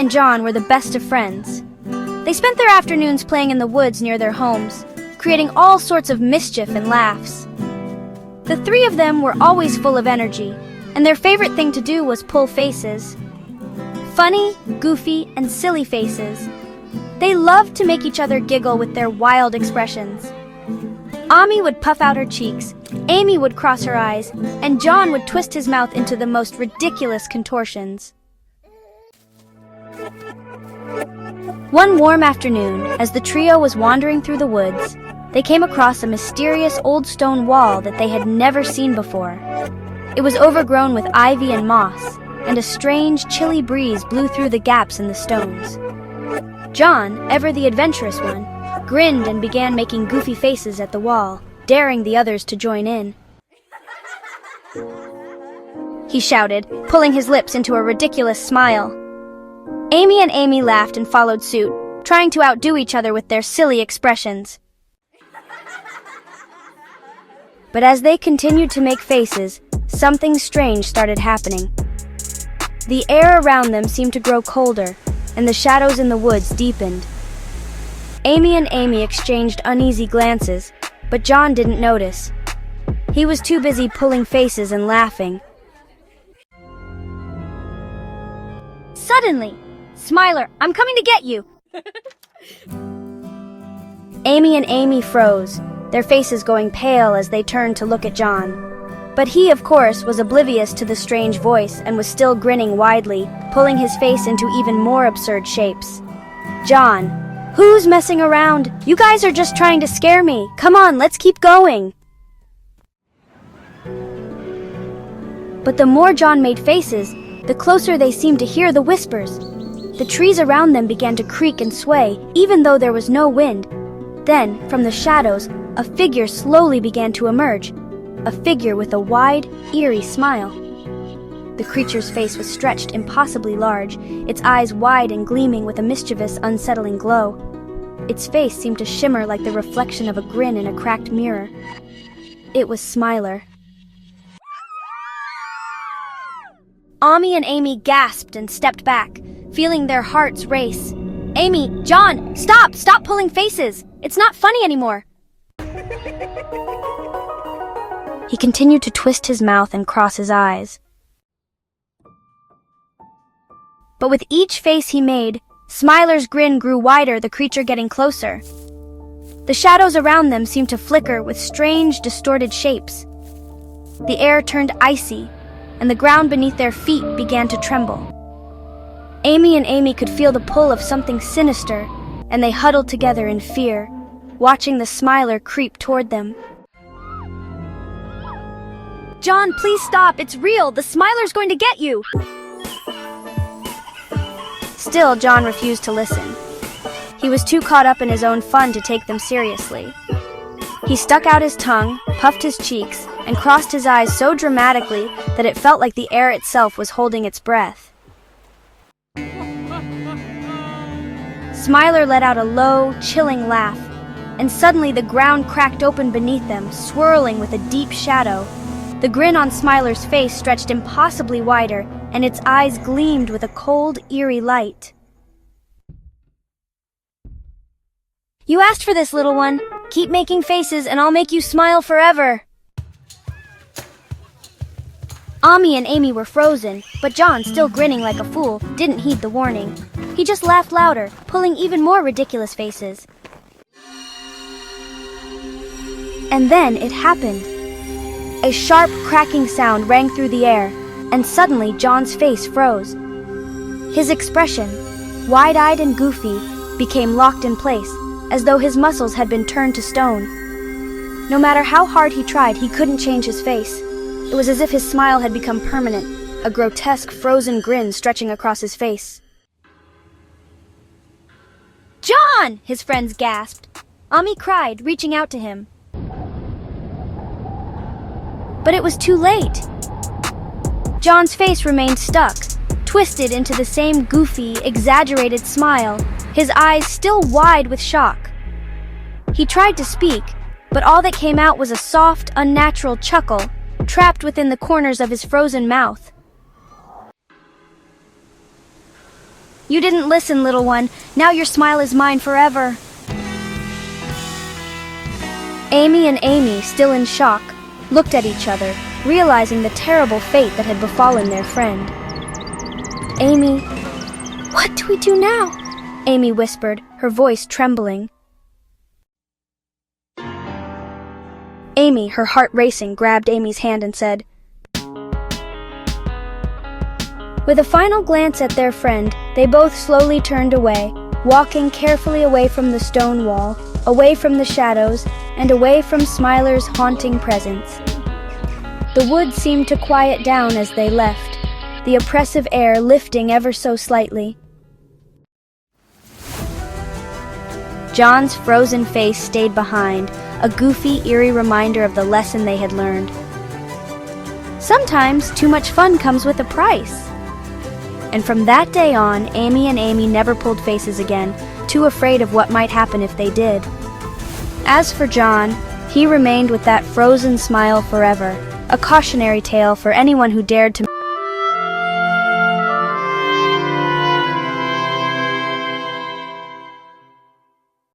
and John were the best of friends. They spent their afternoons playing in the woods near their homes, creating all sorts of mischief and laughs. The three of them were always full of energy, and their favorite thing to do was pull faces. Funny, goofy, and silly faces. They loved to make each other giggle with their wild expressions. Ami would puff out her cheeks, Amy would cross her eyes, and John would twist his mouth into the most ridiculous contortions. One warm afternoon, as the trio was wandering through the woods, they came across a mysterious old stone wall that they had never seen before. It was overgrown with ivy and moss, and a strange, chilly breeze blew through the gaps in the stones. John, ever the adventurous one, grinned and began making goofy faces at the wall, daring the others to join in. He shouted, pulling his lips into a ridiculous smile. Amy and Amy laughed and followed suit, trying to outdo each other with their silly expressions. But as they continued to make faces, something strange started happening. The air around them seemed to grow colder, and the shadows in the woods deepened. Amy and Amy exchanged uneasy glances, but John didn't notice. He was too busy pulling faces and laughing. Suddenly, Smiler, I'm coming to get you! Amy and Amy froze, their faces going pale as they turned to look at John. But he, of course, was oblivious to the strange voice and was still grinning widely, pulling his face into even more absurd shapes. John, who's messing around? You guys are just trying to scare me. Come on, let's keep going. But the more John made faces, the closer they seemed to hear the whispers. The trees around them began to creak and sway, even though there was no wind. Then, from the shadows, a figure slowly began to emerge. A figure with a wide, eerie smile. The creature's face was stretched impossibly large, its eyes wide and gleaming with a mischievous, unsettling glow. Its face seemed to shimmer like the reflection of a grin in a cracked mirror. It was Smiler. Ami and Amy gasped and stepped back, feeling their hearts race. Amy, John, stop! Stop pulling faces! It's not funny anymore! He continued to twist his mouth and cross his eyes. But with each face he made, Smiler's grin grew wider, the creature getting closer. The shadows around them seemed to flicker with strange, distorted shapes. The air turned icy, and the ground beneath their feet began to tremble. Amy and Amy could feel the pull of something sinister, and they huddled together in fear, watching the Smiler creep toward them. John, please stop! It's real! The Smiler's going to get you! Still, John refused to listen. He was too caught up in his own fun to take them seriously. He stuck out his tongue, puffed his cheeks, and crossed his eyes so dramatically that it felt like the air itself was holding its breath. Smiler let out a low, chilling laugh, and suddenly the ground cracked open beneath them, swirling with a deep shadow. The grin on Smiler's face stretched impossibly wider, and its eyes gleamed with a cold, eerie light. You asked for this, little one. Keep making faces and I'll make you smile forever. Ami and Amy were frozen, but John, still grinning like a fool, didn't heed the warning. He just laughed louder, pulling even more ridiculous faces. And then it happened. A sharp, cracking sound rang through the air, and suddenly John's face froze. His expression, wide-eyed and goofy, became locked in place, as though his muscles had been turned to stone. No matter how hard he tried, he couldn't change his face. It was as if his smile had become permanent, a grotesque, frozen grin stretching across his face. John! His friends gasped. Ami cried, reaching out to him. But it was too late. John's face remained stuck, twisted into the same goofy, exaggerated smile, his eyes still wide with shock. He tried to speak, but all that came out was a soft, unnatural chuckle, trapped within the corners of his frozen mouth. You didn't listen, little one. Now your smile is mine forever. Amy and Amy, still in shock, looked at each other, realizing the terrible fate that had befallen their friend. Amy, what do we do now? Amy whispered, her voice trembling. Amy, her heart racing, grabbed Amy's hand and said, With a final glance at their friend, they both slowly turned away, walking carefully away from the stone wall, away from the shadows, and away from Smiler's haunting presence. The wood seemed to quiet down as they left, the oppressive air lifting ever so slightly. John's frozen face stayed behind, a goofy, eerie reminder of the lesson they had learned. Sometimes too much fun comes with a price. And from that day on, Amy and Amy never pulled faces again, too afraid of what might happen if they did. As for John, he remained with that frozen smile forever, a cautionary tale for anyone who dared to